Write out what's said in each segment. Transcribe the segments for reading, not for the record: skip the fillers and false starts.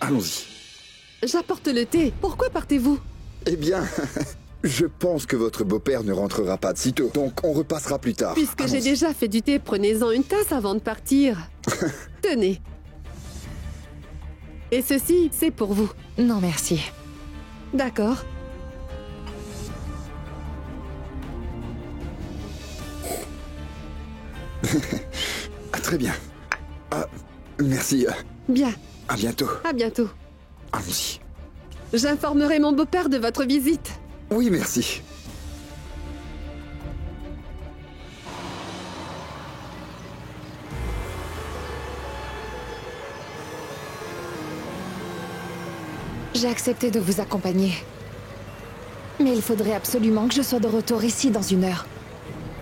allons-y. J'apporte le thé. Pourquoi partez-vous? Eh bien, je pense que votre beau-père ne rentrera pas de sitôt, donc on repassera plus tard. Puisque j'ai Allons-y. déjà fait du thé, prenez-en une tasse avant de partir. Tenez. Et ceci, c'est pour vous. Non, merci. D'accord. Ah, très bien. Ah, merci. Bien. À bientôt. À bientôt. Allons-y. J'informerai mon beau-père de votre visite. Oui, merci. J'ai accepté de vous accompagner. Mais il faudrait absolument que je sois de retour ici dans 1 heure.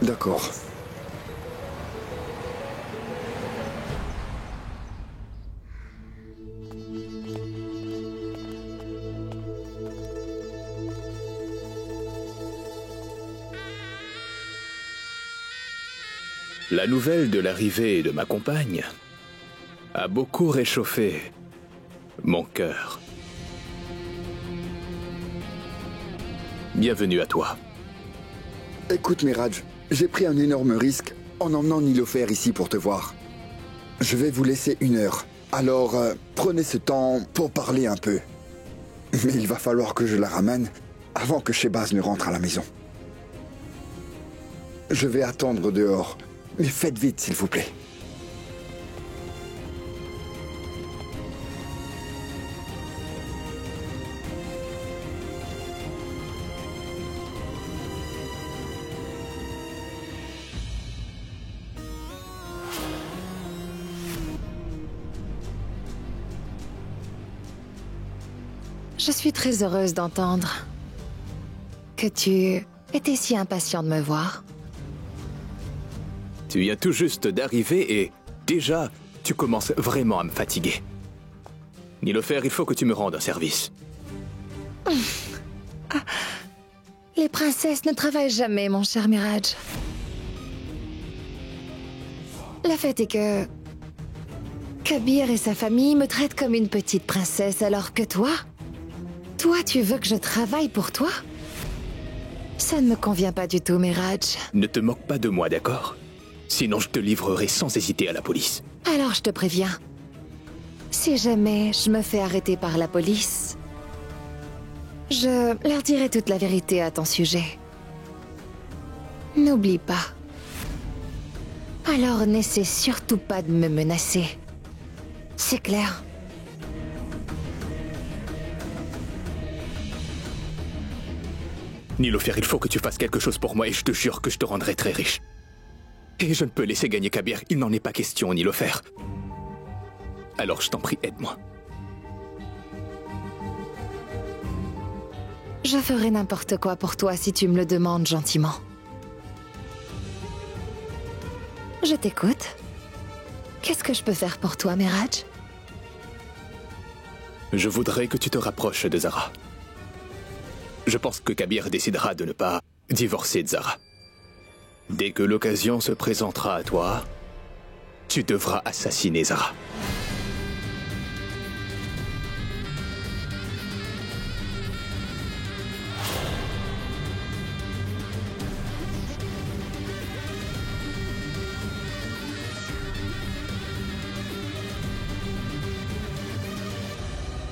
D'accord. La nouvelle de l'arrivée de ma compagne a beaucoup réchauffé mon cœur. Bienvenue à toi. Écoute, Miraj, j'ai pris un énorme risque en emmenant Nilofer ici pour te voir. Je vais vous laisser 1 heure. Alors, prenez ce temps pour parler un peu. Mais il va falloir que je la ramène avant que Shebaz ne rentre à la maison. Je vais attendre dehors, mais faites vite, s'il vous plaît. Je suis très heureuse d'entendre que tu étais si impatient de me voir. Tu viens tout juste d'arriver et déjà, tu commences vraiment à me fatiguer. Nilofer, il faut que tu me rendes un service. Les princesses ne travaillent jamais, mon cher Miraj. Le fait est que Kabir et sa famille me traitent comme une petite princesse, alors que toi, tu veux que je travaille pour toi? Ça ne me convient pas du tout, Miraj. Ne te moque pas de moi, d'accord? Sinon, je te livrerai sans hésiter à la police. Alors je te préviens. Si jamais je me fais arrêter par la police, je leur dirai toute la vérité à ton sujet. N'oublie pas. Alors n'essaie surtout pas de me menacer. C'est clair? Nilofer, il faut que tu fasses quelque chose pour moi et je te jure que je te rendrai très riche. Et je ne peux laisser gagner Kabir, il n'en est pas question, Nilofer. Alors je t'en prie, aide-moi. Je ferai n'importe quoi pour toi si tu me le demandes gentiment. Je t'écoute. Qu'est-ce que je peux faire pour toi, Miraj? Je voudrais que tu te rapproches de Zara. Je pense que Kabir décidera de ne pas divorcer de Zara. Dès que l'occasion se présentera à toi, tu devras assassiner Zara.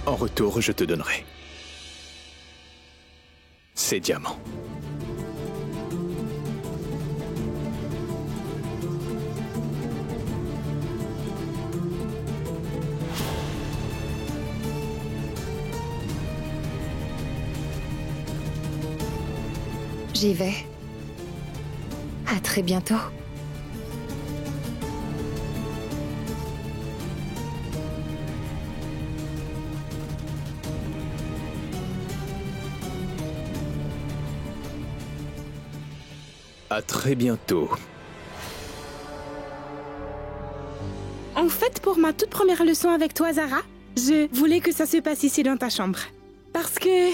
En retour, je te donnerai ces diamants. J'y vais. À très bientôt. À très bientôt. En fait, pour ma toute première leçon avec toi, Zara, je voulais que ça se passe ici dans ta chambre. Parce que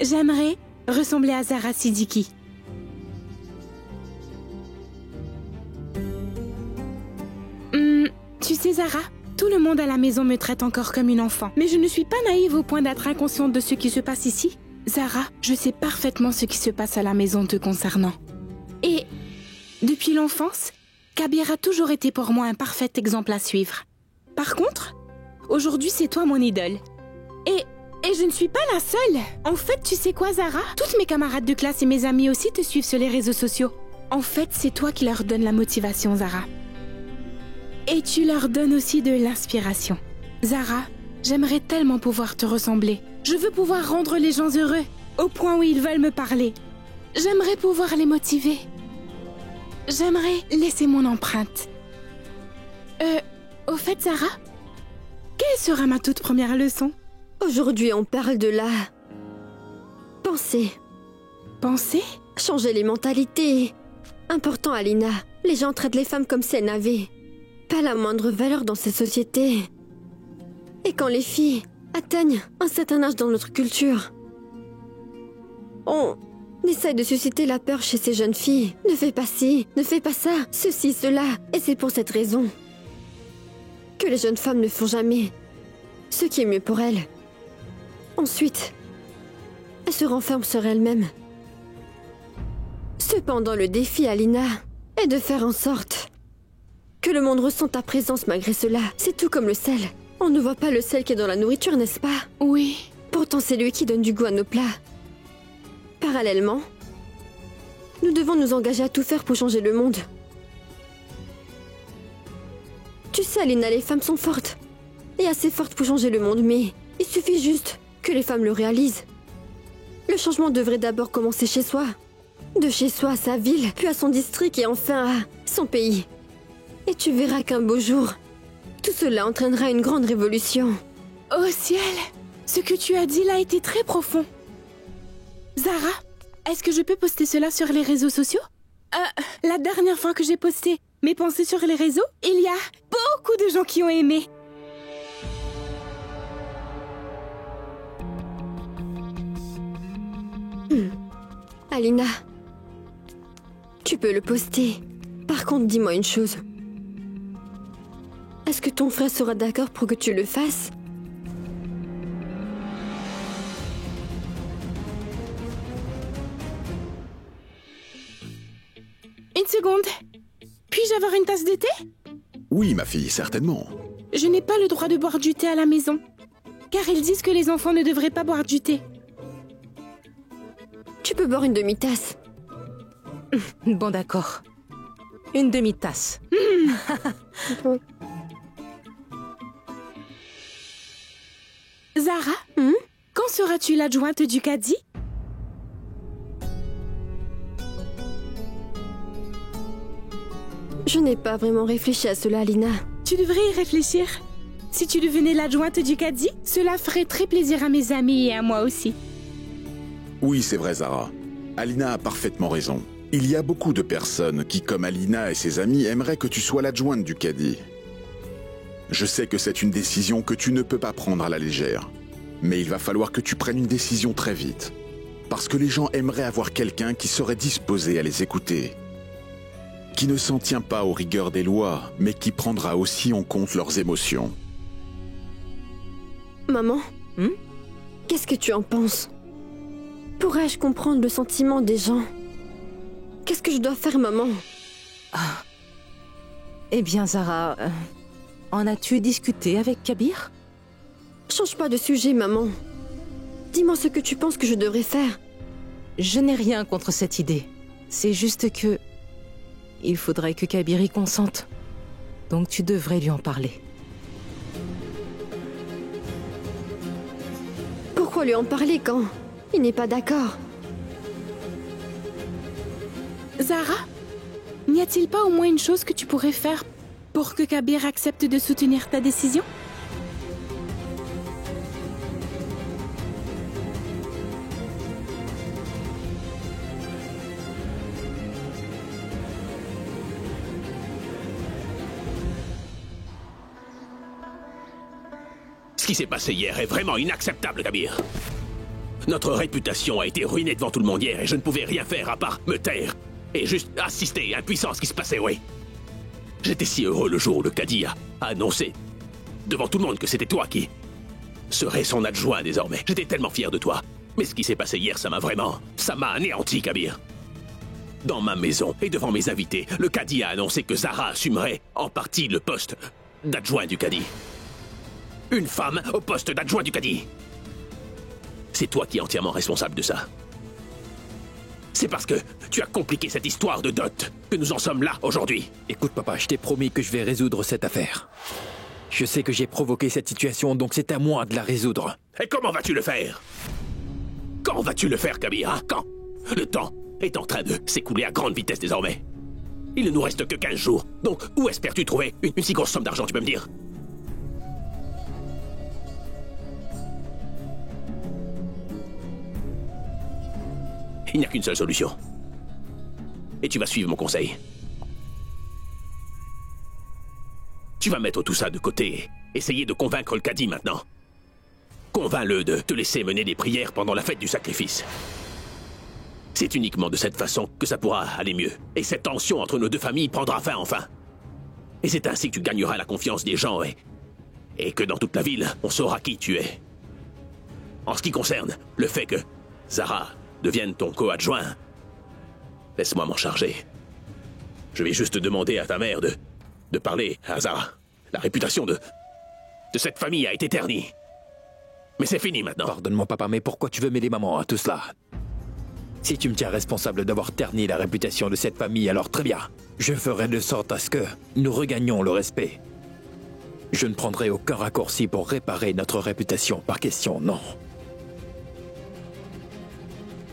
j'aimerais ressembler à Zara Siddiqui. Tu sais, Zara, Tout le monde à la maison me traite encore comme une enfant. Mais je ne suis pas naïve au point d'être inconsciente de ce qui se passe ici. Zara, je sais parfaitement ce qui se passe à la maison te concernant. Et depuis l'enfance, Kabir a toujours été pour moi un parfait exemple à suivre. Par contre, aujourd'hui c'est toi mon idole. Et je ne suis pas la seule. En fait, tu sais quoi Zara? Toutes mes camarades de classe et mes amis aussi te suivent sur les réseaux sociaux. En fait, c'est toi qui leur donnes la motivation, Zara. Et tu leur donnes aussi de l'inspiration. Zara, j'aimerais tellement pouvoir te ressembler. Je veux pouvoir rendre les gens heureux, au point où ils veulent me parler. J'aimerais pouvoir les motiver. J'aimerais laisser mon empreinte. Au fait, Zara, quelle sera ma toute première leçon? Aujourd'hui, on parle de la... pensée. Pensée? Changer les mentalités. Important, Alina. Les gens traitent les femmes comme si elles n'avaient pas la moindre valeur dans cette société. Et quand les filles atteignent un certain âge dans notre culture, on essaie de susciter la peur chez ces jeunes filles. Ne fais pas ci, ne fais pas ça, ceci, cela. Et c'est pour cette raison que les jeunes femmes ne font jamais ce qui est mieux pour elles. Ensuite, elles se renferment sur elles-mêmes. Cependant, le défi, Alina, est de faire en sorte que le monde ressente ta présence malgré cela. C'est tout comme le sel. On ne voit pas le sel qui est dans la nourriture, n'est-ce pas? Oui. Pourtant, c'est lui qui donne du goût à nos plats. Parallèlement, nous devons nous engager à tout faire pour changer le monde. Tu sais, Alina, les femmes sont fortes. Et assez fortes pour changer le monde, mais il suffit juste que les femmes le réalisent. Le changement devrait d'abord commencer chez soi. De chez soi à sa ville, puis à son district et enfin à son pays. Et tu verras qu'un beau jour, tout cela entraînera une grande révolution. Oh ciel! Ce que tu as dit là était très profond. Zara, est-ce que je peux poster cela sur les réseaux sociaux? La dernière fois que j'ai posté mes pensées sur les réseaux, il y a beaucoup de gens qui ont aimé. Alina, tu peux le poster. Par contre, dis-moi une chose. Est-ce que ton frère sera d'accord pour que tu le fasses? Une seconde. Puis-je avoir une tasse de thé? Oui, ma fille, certainement. Je n'ai pas le droit de boire du thé à la maison. Car ils disent que les enfants ne devraient pas boire du thé. Tu peux boire une demi-tasse. Bon, d'accord. Une demi-tasse. Zara, quand seras-tu l'adjointe du cadi? Je n'ai pas vraiment réfléchi à cela, Alina. Tu devrais y réfléchir. Si tu devenais l'adjointe du cadi, cela ferait très plaisir à mes amis et à moi aussi. Oui, c'est vrai, Zara. Alina a parfaitement raison. Il y a beaucoup de personnes qui, comme Alina et ses amis, aimeraient que tu sois l'adjointe du cadi. Je sais que c'est une décision que tu ne peux pas prendre à la légère. Mais il va falloir que tu prennes une décision très vite. Parce que les gens aimeraient avoir quelqu'un qui serait disposé à les écouter. Qui ne s'en tient pas aux rigueurs des lois, mais qui prendra aussi en compte leurs émotions. Maman, qu'est-ce que tu en penses? Pourrais-je comprendre le sentiment des gens? Qu'est-ce que je dois faire, maman? Eh bien, Zara, en as-tu discuté avec Kabir? Change pas de sujet, maman. Dis-moi ce que tu penses que je devrais faire. Je n'ai rien contre cette idée. C'est juste que... il faudrait que Kabir y consente. Donc tu devrais lui en parler. Pourquoi lui en parler quand il n'est pas d'accord? Zara, n'y a-t-il pas au moins une chose que tu pourrais faire pour que Kabir accepte de soutenir ta décision? Ce qui s'est passé hier est vraiment inacceptable, Kabir. Notre réputation a été ruinée devant tout le monde hier et je ne pouvais rien faire à part me taire et juste assister impuissant à ce qui se passait, oui. J'étais si heureux le jour où le cadi a annoncé devant tout le monde que c'était toi qui serais son adjoint désormais. J'étais tellement fier de toi. Mais ce qui s'est passé hier, ça m'a anéanti, Kabir. Dans ma maison et devant mes invités, le cadi a annoncé que Zara assumerait en partie le poste d'adjoint du cadi. Une femme au poste d'adjoint du cadi. C'est toi qui es entièrement responsable de ça. C'est parce que tu as compliqué cette histoire de dot que nous en sommes là aujourd'hui. Écoute papa, je t'ai promis que je vais résoudre cette affaire. Je sais que j'ai provoqué cette situation, donc c'est à moi de la résoudre. Et comment vas-tu le faire? Quand vas-tu le faire, Kabir, hein? Quand? Le temps est en train de s'écouler à grande vitesse désormais. Il ne nous reste que 15 jours. Donc, où espères-tu trouver une si grosse somme d'argent, tu peux me dire? Il n'y a qu'une seule solution. Et tu vas suivre mon conseil. Tu vas mettre tout ça de côté et essayer de convaincre le cadi maintenant. Convainc-le de te laisser mener des prières pendant la fête du sacrifice. C'est uniquement de cette façon que ça pourra aller mieux. Et cette tension entre nos deux familles prendra fin enfin. Et c'est ainsi que tu gagneras la confiance des gens et que dans toute la ville, on saura qui tu es. En ce qui concerne le fait que Zara devienne ton co-adjoint, laisse-moi m'en charger. Je vais juste demander à ta mère de parler à Zara. La réputation de cette famille a été ternie. Mais c'est fini maintenant. Pardonne-moi papa, mais pourquoi tu veux mêler maman à tout cela? Si tu me tiens responsable d'avoir terni la réputation de cette famille, alors très bien. Je ferai de sorte à ce que nous regagnions le respect. Je ne prendrai aucun raccourci pour réparer notre réputation, par question, non.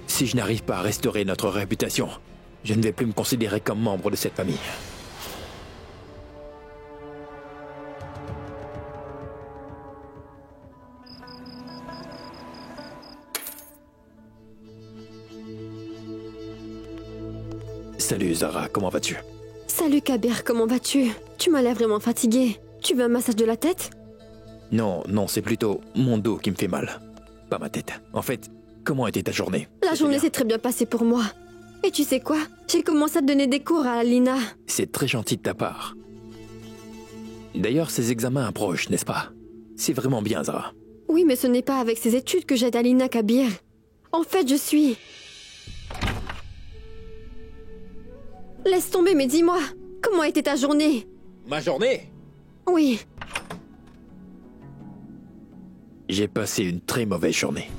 Si je n'arrive pas à restaurer notre réputation, je ne vais plus me considérer comme membre de cette famille. Salut Zara, comment vas-tu? Salut Kabir, comment vas-tu? Tu m'as l'air vraiment fatigué. Tu veux un massage de la tête? Non, c'est plutôt mon dos qui me fait mal. Pas ma tête. En fait, comment était ta journée? La journée s'est très bien passée pour moi. Et tu sais quoi? J'ai commencé à donner des cours à Alina. C'est très gentil de ta part. D'ailleurs, ces examens approchent, n'est-ce pas? C'est vraiment bien, Zara. Oui, mais ce n'est pas avec ces études que j'aide Alina, Kabir. En fait, je suis... Laisse tomber, mais dis-moi, comment était ta journée? Ma journée? Oui. J'ai passé une très mauvaise journée.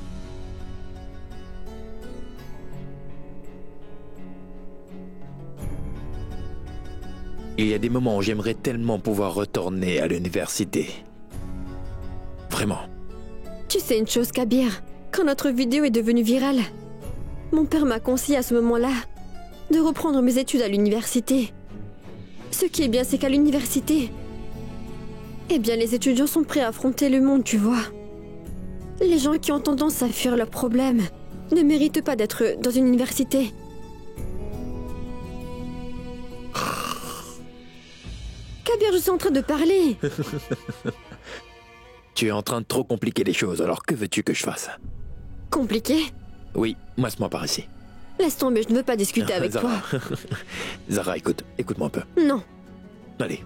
Il y a des moments où j'aimerais tellement pouvoir retourner à l'université. Vraiment. Tu sais une chose, Kabir, quand notre vidéo est devenue virale, mon père m'a conseillé à ce moment-là de reprendre mes études à l'université. Ce qui est bien, c'est qu'à l'université, eh bien, les étudiants sont prêts à affronter le monde, tu vois. Les gens qui ont tendance à fuir leurs problèmes ne méritent pas d'être dans une université. Kabir, je suis en train de parler. Tu es en train de trop compliquer les choses, alors que veux-tu que je fasse? Compliqué? Oui, masse-moi par ici. Laisse tomber, je ne veux pas discuter avec Zara. toi. Zara, écoute-moi un peu. Non. Allez.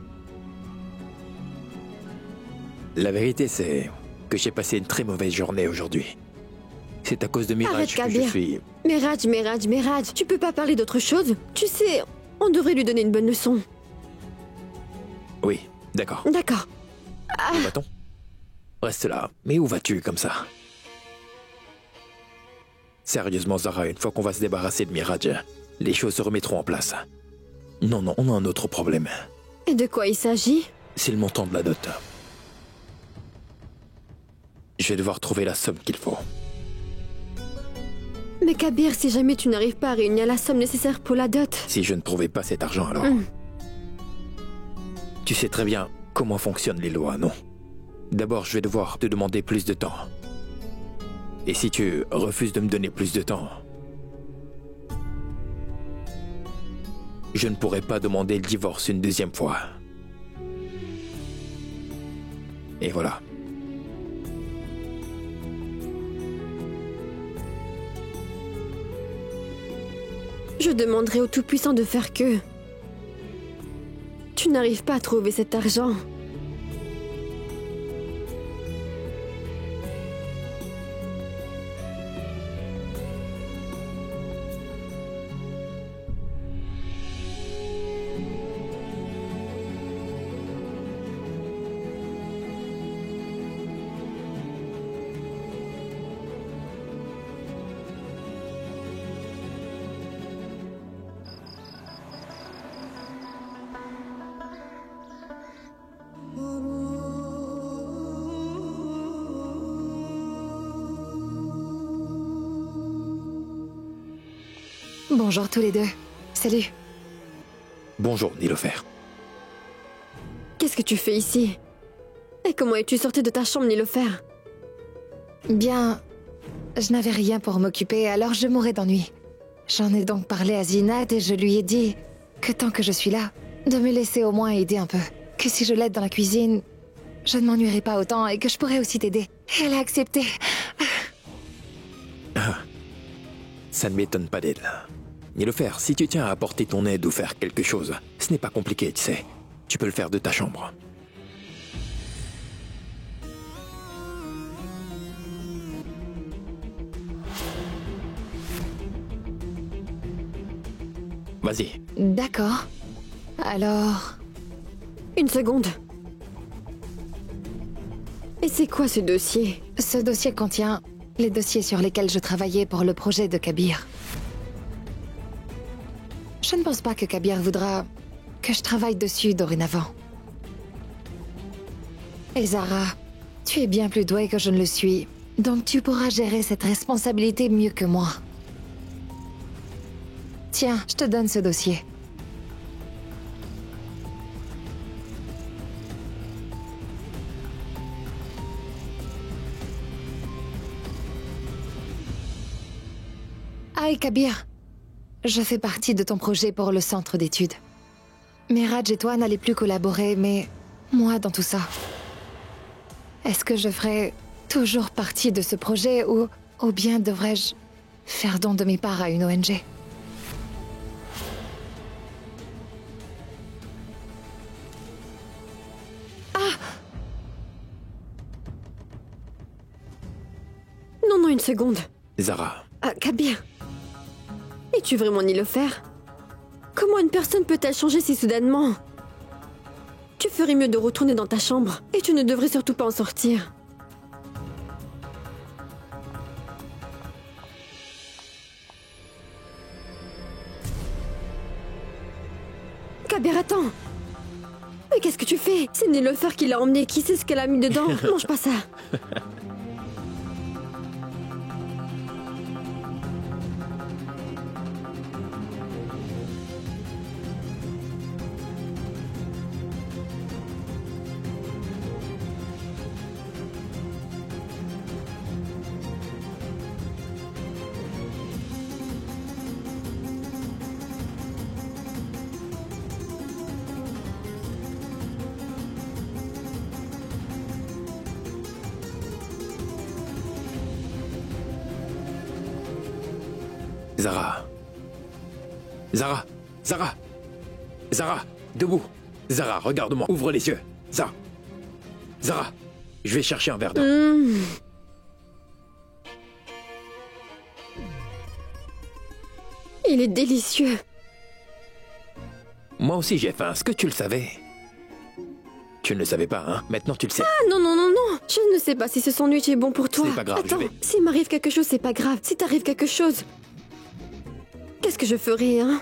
La vérité, c'est que j'ai passé une très mauvaise journée aujourd'hui. C'est à cause de Miraj Arrête, que Kabir. je suis... Miraj, tu peux pas parler d'autre chose? Tu sais, on devrait lui donner une bonne leçon. Oui, d'accord. D'accord. Où va-t-on? Reste là. Mais où vas-tu comme ça? Sérieusement, Zara, une fois qu'on va se débarrasser de Miraj, les choses se remettront en place. Non, on a un autre problème. Et de quoi il s'agit? C'est le montant de la dot. Je vais devoir trouver la somme qu'il faut. Mais Kabir, si jamais tu n'arrives pas à réunir la somme nécessaire pour la dot... Si je ne trouvais pas cet argent, alors... Tu sais très bien comment fonctionnent les lois, non? D'abord, je vais devoir te demander plus de temps. Et si tu refuses de me donner plus de temps, je ne pourrai pas demander le divorce une deuxième fois. Et voilà. Je demanderai au Tout-Puissant de faire que... tu n'arrives pas à trouver cet argent. Bonjour tous les deux. Salut. Bonjour, Nilofer. Qu'est-ce que tu fais ici? Et comment es-tu sortie de ta chambre, Nilofer? Bien, je n'avais rien pour m'occuper, alors je mourais d'ennui. J'en ai donc parlé à Zinat et je lui ai dit que tant que je suis là, de me laisser au moins aider un peu. Que si je l'aide dans la cuisine, je ne m'ennuierai pas autant et que je pourrais aussi t'aider. Et elle a accepté. Ça ne m'étonne pas d'elle. Nilofer, si tu tiens à apporter ton aide ou faire quelque chose, ce n'est pas compliqué, tu sais. Tu peux le faire de ta chambre. Vas-y. D'accord. Alors... Une seconde. Et c'est quoi ce dossier? Ce dossier contient les dossiers sur lesquels je travaillais pour le projet de Kabir. Je ne pense pas que Kabir voudra que je travaille dessus dorénavant. Et Zara, tu es bien plus douée que je ne le suis, donc tu pourras gérer cette responsabilité mieux que moi. Tiens, je te donne ce dossier. Ah, et Kabir, je fais partie de ton projet pour le centre d'études. Miraj et toi n'allez plus collaborer, mais moi dans tout ça. Est-ce que je ferai toujours partie de ce projet ou bien devrais-je faire don de mes parts à une ONG? Non, une seconde. Zara. Ah, Kabir. Es-tu vraiment Nilofer? Comment une personne peut-elle changer si soudainement? Tu ferais mieux de retourner dans ta chambre. Et tu ne devrais surtout pas en sortir. Kabir, attends. Mais qu'est-ce que tu fais? C'est Nilofer qui l'a emmené. Qui sait ce qu'elle a mis dedans? Mange pas ça. Zara. Zara. Zara. Zara. Debout. Zara, regarde-moi. Ouvre les yeux. Zara. Zara. Je vais chercher un verre d'eau. Il est délicieux. Moi aussi j'ai faim. Est-ce que tu le savais? Tu ne le savais pas, hein? Maintenant tu le sais. Ah non. Je ne sais pas si ce sandwich est bon pour toi. C'est pas grave, Attends, je vais. s'il m'arrive quelque chose, c'est pas grave. Si t'arrive quelque chose, qu'est-ce que je ferai, hein?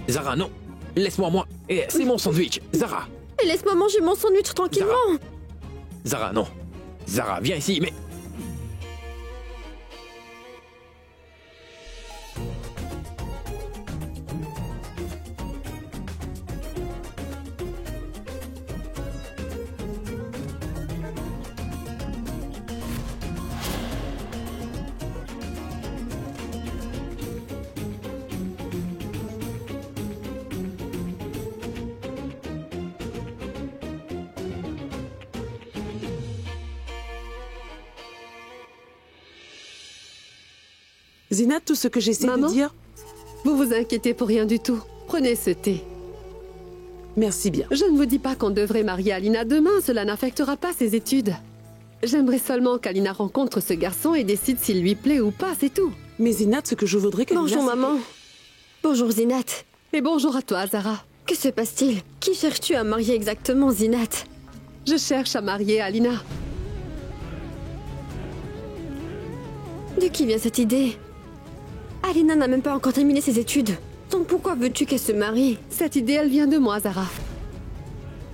Zara, non. Laisse-moi, moi. Et c'est mon sandwich. Zara. Et laisse-moi manger mon sandwich tranquillement. Zara, non. Zara, viens ici, mais... Zinat, tout ce que j'essaie de dire... Vous vous inquiétez pour rien du tout. Prenez ce thé. Merci bien. Je ne vous dis pas qu'on devrait marier Alina demain, cela n'affectera pas ses études. J'aimerais seulement qu'Alina rencontre ce garçon et décide s'il lui plaît ou pas, c'est tout. Mais Zinat, ce que je voudrais qu'Alina... Bonjour maman. Bonjour Zinat. Et bonjour à toi, Zara. Que se passe-t-il? Qui cherches-tu à marier exactement, Zinat? Je cherche à marier Alina. De qui vient cette idée? Alina n'a même pas encore terminé ses études. Donc pourquoi veux-tu qu'elle se marie? Cette idée, elle vient de moi, Zara.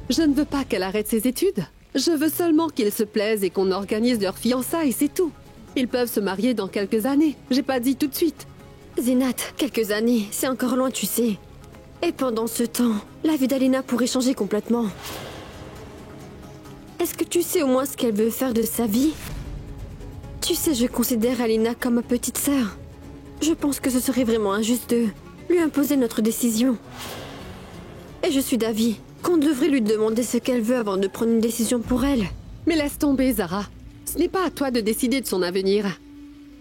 Je ne veux pas qu'elle arrête ses études. Je veux seulement qu'ils se plaisent et qu'on organise leur fiançailles, c'est tout. Ils peuvent se marier dans quelques années. J'ai pas dit tout de suite. Zinat, quelques années, c'est encore loin, tu sais. Et pendant ce temps, la vie d'Alina pourrait changer complètement. Est-ce que tu sais au moins ce qu'elle veut faire de sa vie? Tu sais, je considère Alina comme ma petite sœur. Je pense que ce serait vraiment injuste de lui imposer notre décision. Et je suis d'avis qu'on devrait lui demander ce qu'elle veut avant de prendre une décision pour elle. Mais laisse tomber, Zara. Ce n'est pas à toi de décider de son avenir.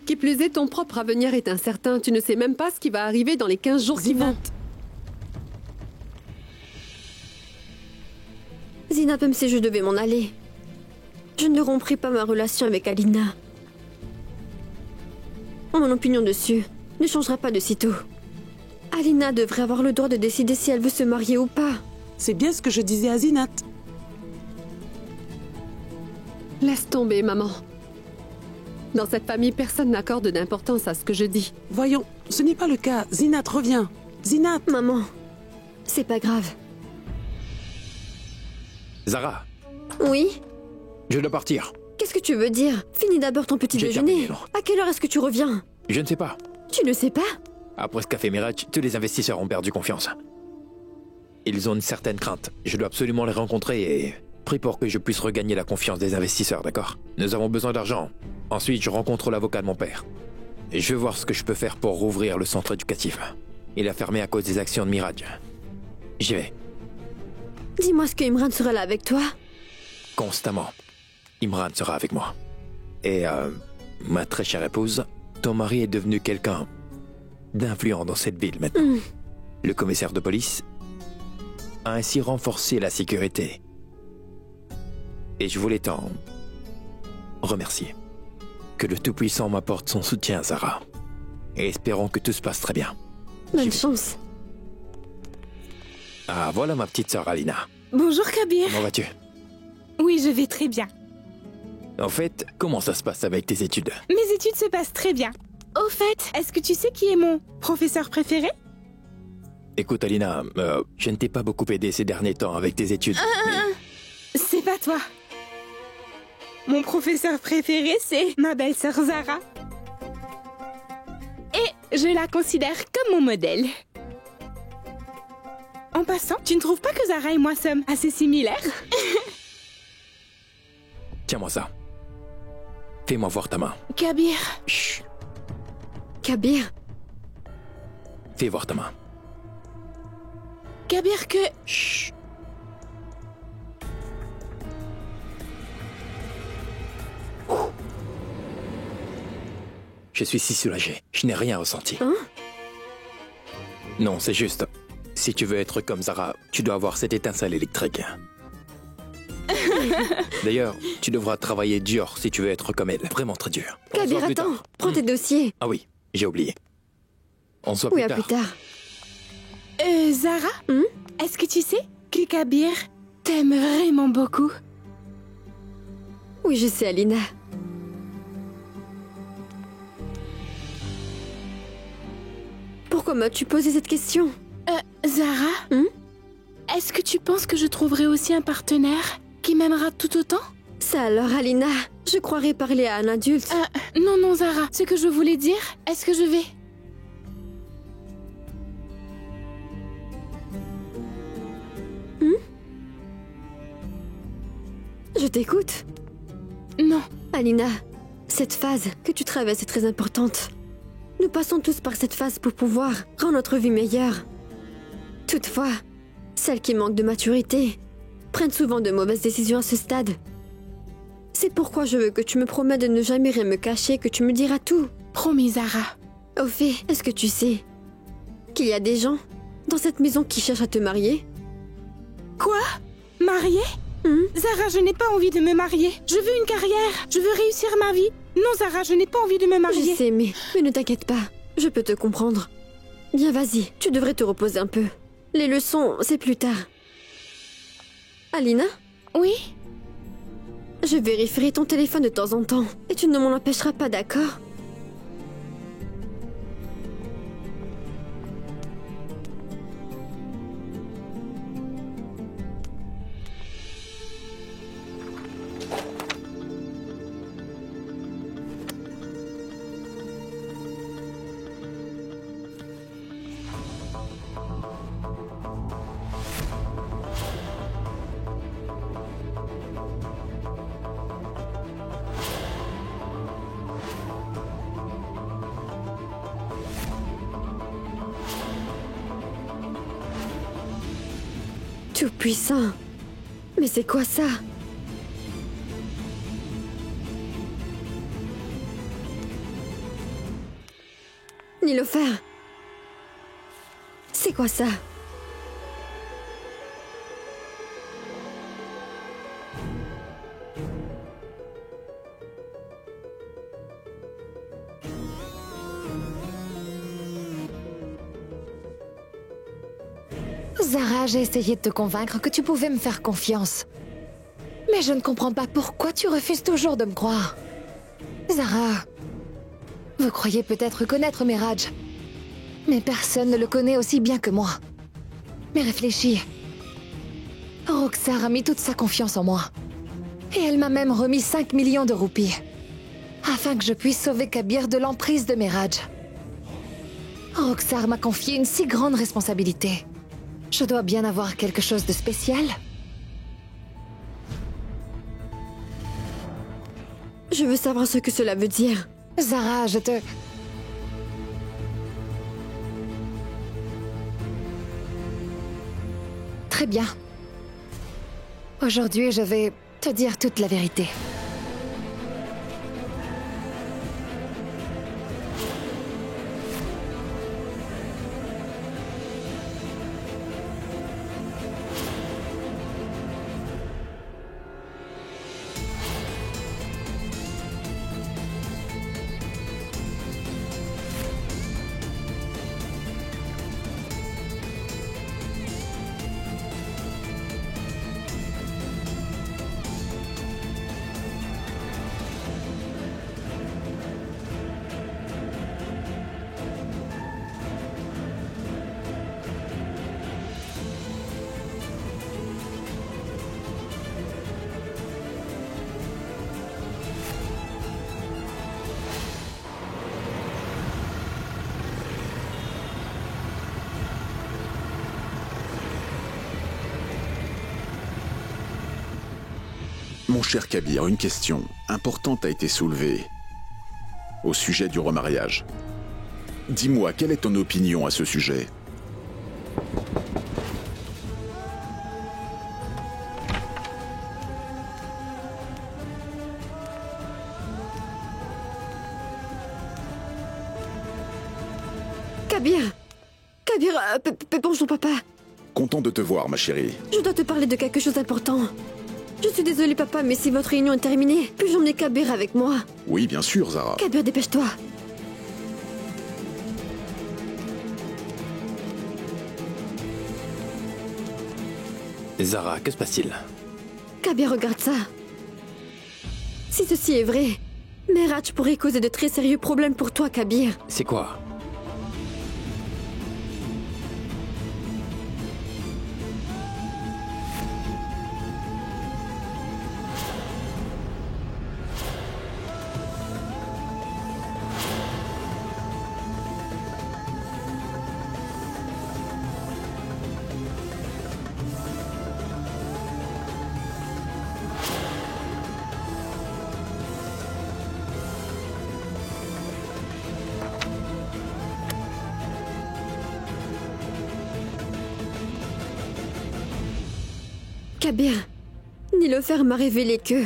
Qui plus est, ton propre avenir est incertain. Tu ne sais même pas ce qui va arriver dans les 15 jours qui vont. Zinat, même si je devais m'en aller, je ne romprai pas ma relation avec Alina. Mon opinion dessus ne changera pas de sitôt. Alina devrait avoir le droit de décider si elle veut se marier ou pas. C'est bien ce que je disais à Zinat. Laisse tomber, maman. Dans cette famille, personne n'accorde d'importance à ce que je dis. Voyons, ce n'est pas le cas. Zinat, reviens. Zinat. Maman, c'est pas grave. Zara, Oui? je dois partir. Qu'est-ce que tu veux dire? Finis d'abord ton petit J'ai déjeuner. terminé, non. À quelle heure est-ce que tu reviens? Je ne sais pas. Tu ne sais pas? Après ce qu'a fait Mirage, tous les investisseurs ont perdu confiance. Ils ont une certaine crainte. Je dois absolument les rencontrer et... Prie pour que je puisse regagner la confiance des investisseurs, d'accord? Nous avons besoin d'argent. Ensuite, je rencontre l'avocat de mon père. Et je vais voir ce que je peux faire pour rouvrir le centre éducatif. Il a fermé à cause des actions de Mirage. J'y vais. Dis-moi, est-ce que Imran sera là avec toi? Constamment. Imran sera avec moi. Et, ma très chère épouse, ton mari est devenu quelqu'un d'influent dans cette ville maintenant. Le commissaire de police a ainsi renforcé la sécurité. Et je voulais t'en remercier. Que le Tout-Puissant m'apporte son soutien, Zara. Et espérons que tout se passe très bien. Bonne chance. Ah, voilà ma petite sœur Alina. Bonjour Kabir. Comment vas-tu? Oui, je vais très bien. En fait, comment ça se passe avec tes études? Mes études se passent très bien. Au fait, est-ce que tu sais qui est mon professeur préféré? Écoute Alina, je ne t'ai pas beaucoup aidé ces derniers temps avec tes études. C'est pas toi. Mon professeur préféré, c'est ma belle-sœur Zara. Et je la considère comme mon modèle. En passant, tu ne trouves pas que Zara et moi sommes assez similaires? Tiens-moi ça. Fais-moi voir ta main. Kabir. Chut. Kabir. Fais voir ta main. Kabir, que... Chut. Je suis si soulagé. Je n'ai rien ressenti. Hein? Non, c'est juste. Si tu veux être comme Zara, tu dois avoir cette étincelle électrique. D'ailleurs, tu devras travailler dur si tu veux être comme elle. Vraiment très dur. Kabir, attends. Prends tes dossiers. Ah oui, j'ai oublié. On se voit Oui, plus à tard. plus tard. Zara, est-ce que tu sais que Kabir t'aime vraiment beaucoup? Oui, je sais, Alina. Pourquoi m'as-tu posé cette question? Zara, est-ce que tu penses que je trouverai aussi un partenaire qui m'aimera tout autant? Ça alors, Alina, je croirais parler à un adulte. Non, non, Zara. Ce que je voulais dire, est-ce que je vais... Je t'écoute. Non. Alina, cette phase que tu traverses est très importante. Nous passons tous par cette phase pour pouvoir rendre notre vie meilleure. Toutefois, celles qui manquent de maturité prennent souvent de mauvaises décisions à ce stade. C'est pourquoi je veux que tu me promets de ne jamais rien me cacher, que tu me diras tout. Promis, Zara. Au fait, est-ce que tu sais qu'il y a des gens dans cette maison qui cherchent à te marier? Quoi? Marier? Zara, je n'ai pas envie de me marier. Je veux une carrière. Je veux réussir ma vie. Non, Zara, je n'ai pas envie de me marier. Je sais, mais ne t'inquiète pas. Je peux te comprendre. Bien, vas-y. Tu devrais te reposer un peu. Les leçons, c'est plus tard. Alina? Oui? Je vérifierai ton téléphone de temps en temps. Et tu ne m'en empêcheras pas, d'accord? Tout-puissant. Mais c'est quoi ça? Nilofer. C'est quoi ça? Zara, j'ai essayé de te convaincre que tu pouvais me faire confiance. Mais je ne comprends pas pourquoi tu refuses toujours de me croire. Zara, vous croyez peut-être connaître Miraj, mais personne ne le connaît aussi bien que moi. Mais réfléchis. Roxar a mis toute sa confiance en moi. Et elle m'a même remis 5 millions de roupies. Afin que je puisse sauver Kabir de l'emprise de Miraj. Roxar m'a confié une si grande responsabilité. Je dois bien avoir quelque chose de spécial. Je veux savoir ce que cela veut dire. Zara, je te... Très bien. Aujourd'hui, je vais te dire toute la vérité. Mon cher Kabir, une question importante a été soulevée au sujet du remariage. Dis-moi, quelle est ton opinion à ce sujet? Kabir! Kabir, bonjour papa. Content de te voir, ma chérie. Je dois te parler de quelque chose d'important. Je suis désolée papa, mais si votre réunion est terminée, puis-je emmener Kabir avec moi? Oui, bien sûr, Zara. Kabir, dépêche-toi. Zara, que se passe-t-il? Kabir, regarde ça. Si ceci est vrai, Miraj pourrait causer de très sérieux problèmes pour toi, Kabir. C'est quoi? Kabir, Nilofer m'a révélé que...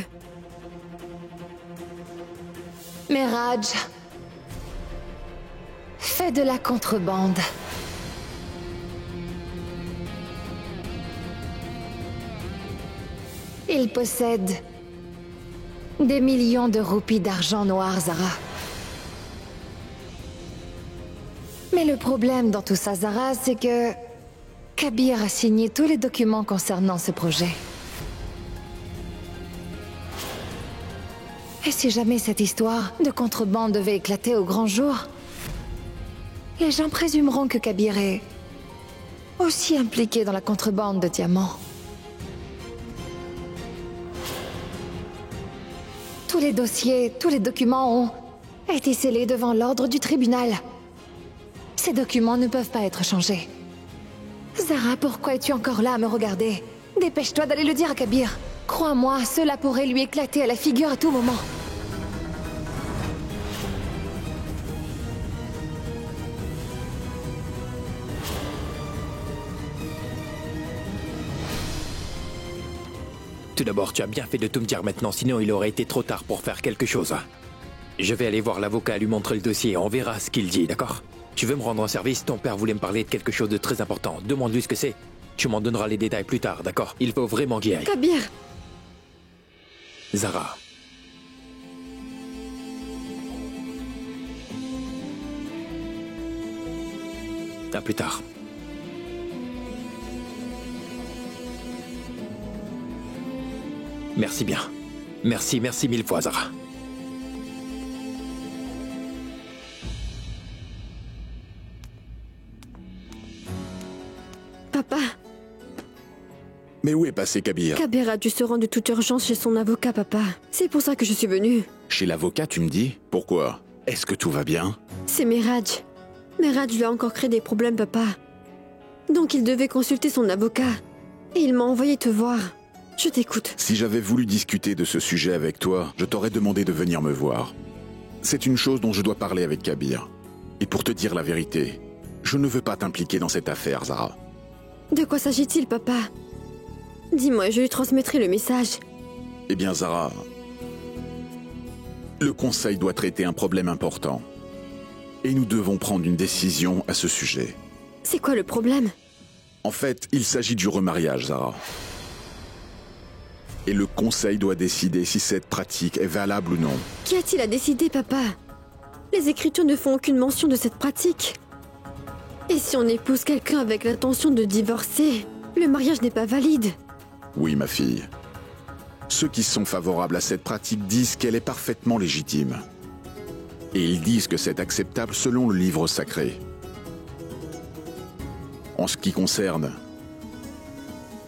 Miraj fait de la contrebande. Il possède des millions de roupies d'argent noir, Zara. Mais le problème dans tout ça, Zara, c'est que Kabir a signé tous les documents concernant ce projet. Et si jamais cette histoire de contrebande devait éclater au grand jour, les gens présumeront que Kabir est aussi impliqué dans la contrebande de diamants. Tous les dossiers, tous les documents ont été scellés devant l'ordre du tribunal. Ces documents ne peuvent pas être changés. Zara, pourquoi es-tu encore là à me regarder? Dépêche-toi d'aller le dire à Kabir. Crois-moi, cela pourrait lui éclater à la figure à tout moment. Tout d'abord, tu as bien fait de tout me dire maintenant, sinon il aurait été trop tard pour faire quelque chose. Je vais aller voir l'avocat, lui montrer le dossier, on verra ce qu'il dit, d'accord? Tu veux me rendre un service? Ton père voulait me parler de quelque chose de très important. Demande-lui ce que c'est. Tu m'en donneras les détails plus tard, d'accord? Il faut vraiment qu'il aille. Kabir! Zara. À plus tard. Merci bien. Merci mille fois, Zara. Papa, Mais où est passé Kabir? Kabir a dû se rendre de toute urgence chez son avocat, papa. C'est pour ça que je suis venue. Chez l'avocat, tu me dis? Pourquoi? Est-ce que tout va bien? C'est Miraj. Miraj lui a encore créé des problèmes, papa. Donc il devait consulter son avocat. Et il m'a envoyé te voir. Je t'écoute. Si j'avais voulu discuter de ce sujet avec toi, je t'aurais demandé de venir me voir. C'est une chose dont je dois parler avec Kabir. Et pour te dire la vérité, je ne veux pas t'impliquer dans cette affaire, Zara. De quoi s'agit-il, papa? Dis-moi, je lui transmettrai le message. Eh bien, Zara, le Conseil doit traiter un problème important. Et nous devons prendre une décision à ce sujet. C'est quoi le problème? En fait, il s'agit du remariage, Zara. Et le Conseil doit décider si cette pratique est valable ou non. Qu'y a-t-il à décider, papa? Les Écritures ne font aucune mention de cette pratique. Et si on épouse quelqu'un avec l'intention de divorcer, le mariage n'est pas valide. Oui, ma fille. Ceux qui sont favorables à cette pratique disent qu'elle est parfaitement légitime. Et ils disent que c'est acceptable selon le livre sacré. En ce qui concerne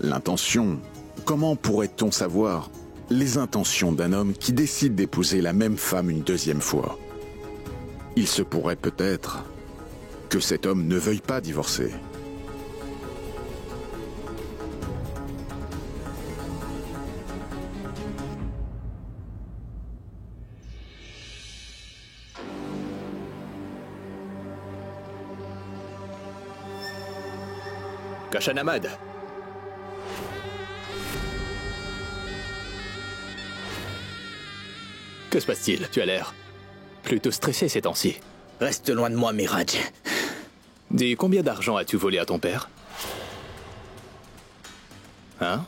l'intention, comment pourrait-on savoir les intentions d'un homme qui décide d'épouser la même femme une deuxième fois? Il se pourrait peut-être que cet homme ne veuille pas divorcer. Kashan Ahmad. Que se passe-t-il? Tu as l'air plutôt stressé ces temps-ci. Reste loin de moi, Miraj. Dis, combien d'argent as-tu volé à ton père? Hein?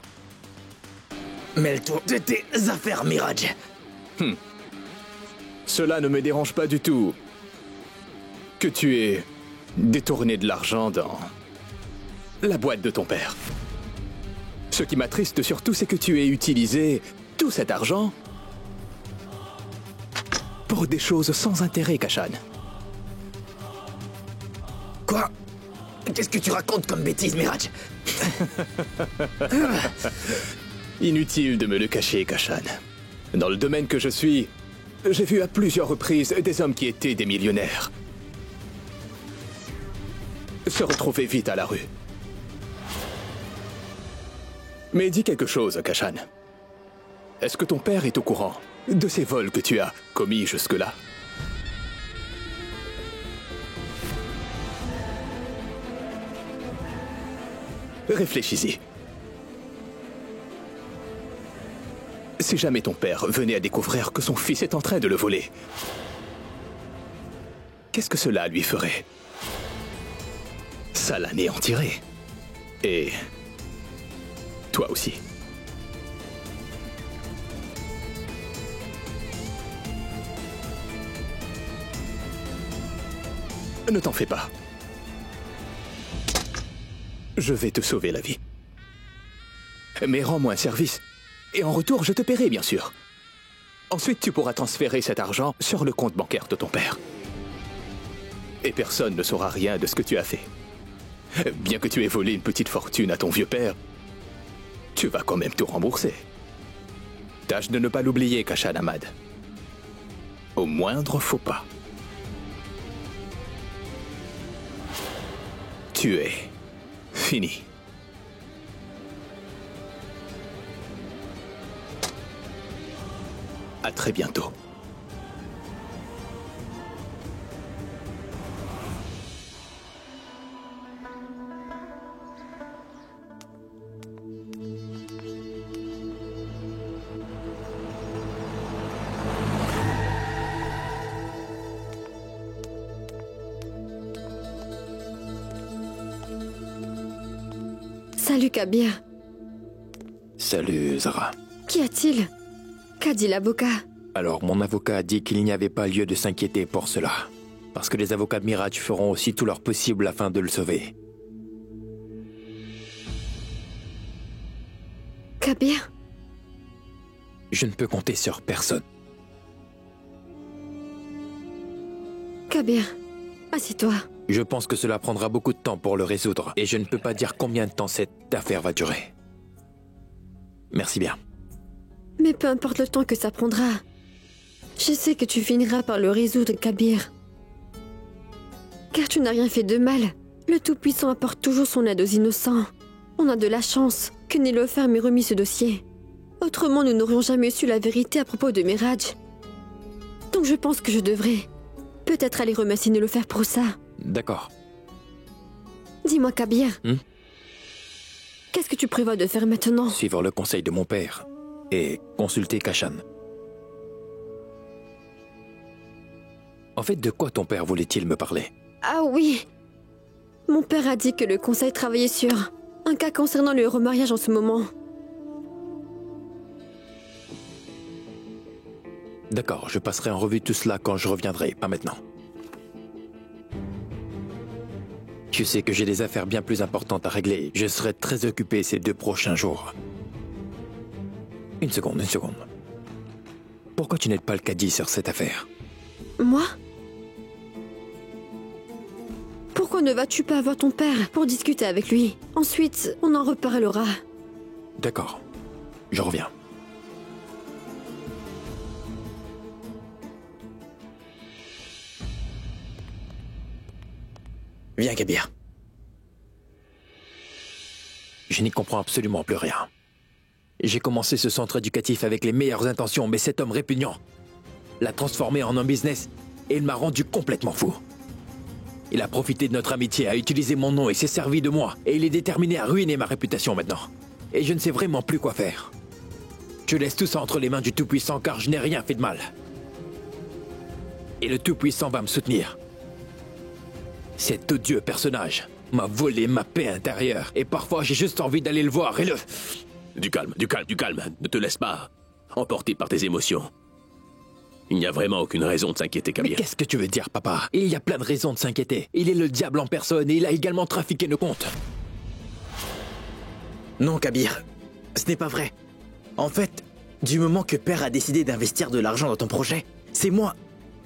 Mêle-toi de tes affaires, Miraj. Cela ne me dérange pas du tout que tu aies détourné de l'argent dans la boîte de ton père. Ce qui m'attriste surtout, c'est que tu aies utilisé tout cet argent pour des choses sans intérêt, Kashan. Quoi? Qu'est-ce que tu racontes comme bêtise, Miraj? Inutile de me le cacher, Kashan. Dans le domaine que je suis, j'ai vu à plusieurs reprises des hommes qui étaient des millionnaires se retrouver vite à la rue. Mais dis quelque chose, Kashan. Est-ce que ton père est au courant de ces vols que tu as commis jusque-là? Réfléchis-y. Si jamais ton père venait à découvrir que son fils est en train de le voler, qu'est-ce que cela lui ferait? Ça l'anéantirait. Et toi aussi. Ne t'en fais pas. Je vais te sauver la vie. Mais rends-moi un service. Et en retour, je te paierai, bien sûr. Ensuite, tu pourras transférer cet argent sur le compte bancaire de ton père. Et personne ne saura rien de ce que tu as fait. Bien que tu aies volé une petite fortune à ton vieux père, tu vas quand même tout rembourser. Tâche de ne pas l'oublier, Kashan Ahmad. Au moindre faux pas. Tu es fini. À très bientôt. Salut Kabir. Salut, Zara. Qu'y a-t-il? Qu'a dit l'avocat? Alors, mon avocat a dit qu'il n'y avait pas lieu de s'inquiéter pour cela. Parce que les avocats de Mirage feront aussi tout leur possible afin de le sauver. Kabir? Je ne peux compter sur personne. Kabir, assieds-toi. Je pense que cela prendra beaucoup de temps pour le résoudre, et je ne peux pas dire combien de temps cette affaire va durer. Merci bien. Mais peu importe le temps que ça prendra, je sais que tu finiras par le résoudre, Kabir. Car tu n'as rien fait de mal. Le Tout-Puissant apporte toujours son aide aux innocents. On a de la chance que Nilofer m'ait remis ce dossier. Autrement, nous n'aurions jamais su la vérité à propos de Miraj. Donc je pense que je devrais peut-être aller remercier Nilofer pour ça. D'accord. Dis-moi, Kabir. Qu'est-ce que tu prévois de faire maintenant? Suivre le conseil de mon père et consulter Kashan. En fait, de quoi ton père voulait-il me parler? Ah oui. Mon père a dit que le conseil travaillait sur un cas concernant le remariage en ce moment. D'accord, je passerai en revue tout cela quand je reviendrai, pas maintenant. Tu sais que j'ai des affaires bien plus importantes à régler. Je serai très occupé ces 2 prochains jours. Une seconde. Pourquoi tu n'aides pas le Cadi sur cette affaire? Moi? Pourquoi ne vas-tu pas voir ton père pour discuter avec lui? Ensuite, on en reparlera. D'accord. Je reviens. Viens, Kabir. Je n'y comprends absolument plus rien. J'ai commencé ce centre éducatif avec les meilleures intentions, mais cet homme répugnant l'a transformé en un business et il m'a rendu complètement fou. Il a profité de notre amitié, a utilisé mon nom et s'est servi de moi. Et il est déterminé à ruiner ma réputation maintenant. Et je ne sais vraiment plus quoi faire. Je laisse tout ça entre les mains du Tout-Puissant car je n'ai rien fait de mal. Et le Tout-Puissant va me soutenir. Cet odieux personnage m'a volé ma paix intérieure. Et parfois j'ai juste envie d'aller le voir et le... Du calme. Ne te laisse pas emporter par tes émotions. Il n'y a vraiment aucune raison de s'inquiéter, Kabir. Mais qu'est-ce que tu veux dire, papa? Il y a plein de raisons de s'inquiéter. Il est le diable en personne et il a également trafiqué nos comptes. Non, Kabir. Ce n'est pas vrai. En fait, du moment que Père a décidé d'investir de l'argent dans ton projet, c'est moi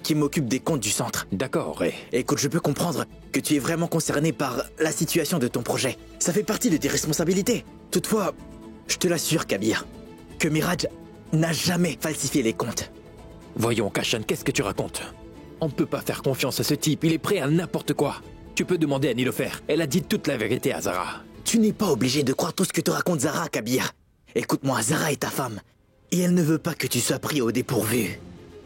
qui m'occupe des comptes du centre. D'accord, Ray. Écoute, je peux comprendre que tu es vraiment concerné par la situation de ton projet. Ça fait partie de tes responsabilités. Toutefois, je te l'assure, Kabir, que Miraj n'a jamais falsifié les comptes. Voyons, Kashan, qu'est-ce que tu racontes? On ne peut pas faire confiance à ce type, il est prêt à n'importe quoi. Tu peux demander à Nilofer, elle a dit toute la vérité à Zara. Tu n'es pas obligé de croire tout ce que te raconte Zara, Kabir. Écoute-moi, Zara est ta femme, et elle ne veut pas que tu sois pris au dépourvu.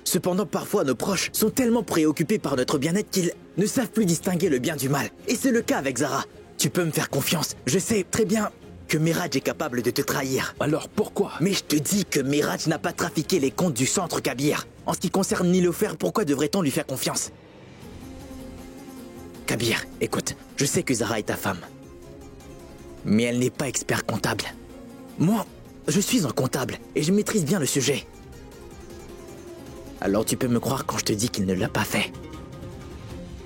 Cependant, parfois, nos proches sont tellement préoccupés par notre bien-être qu'ils ne savent plus distinguer le bien du mal. Et c'est le cas avec Zara. Tu peux me faire confiance, je sais très bien que Miraj est capable de te trahir. Alors pourquoi? Mais je te dis que Miraj n'a pas trafiqué les comptes du centre, Kabir. En ce qui concerne Nilofer, pourquoi devrait-on lui faire confiance? Kabir, écoute, je sais que Zara est ta femme. Mais elle n'est pas expert comptable. Moi, je suis un comptable et je maîtrise bien le sujet. Alors tu peux me croire quand je te dis qu'il ne l'a pas fait.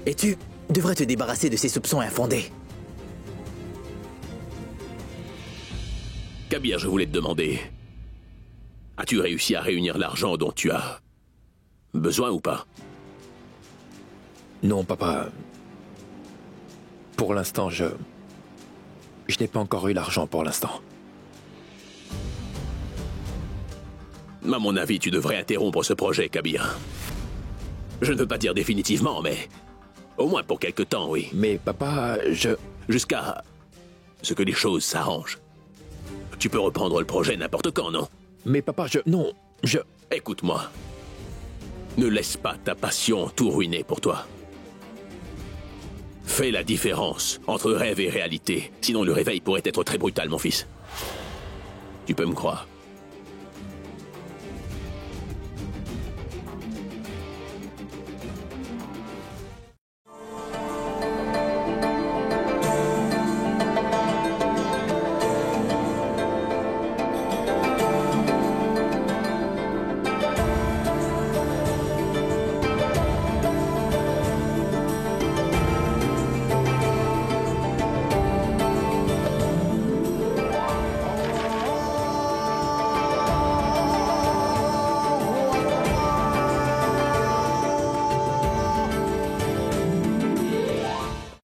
Et tu devrais te débarrasser de ces soupçons infondés. Kabir, je voulais te demander... As-tu réussi à réunir l'argent dont tu as... besoin ou pas? Non, papa. Pour l'instant, je n'ai pas encore eu l'argent pour l'instant. À mon avis, tu devrais interrompre ce projet, Kabir. Je ne veux pas dire définitivement, mais... au moins pour quelque temps, oui. Mais papa, jusqu'à ce que les choses s'arrangent. Tu peux reprendre le projet n'importe quand, non? Mais papa, non, Écoute-moi. Ne laisse pas ta passion tout ruiner pour toi. Fais la différence entre rêve et réalité. Sinon, le réveil pourrait être très brutal, mon fils. Tu peux me croire.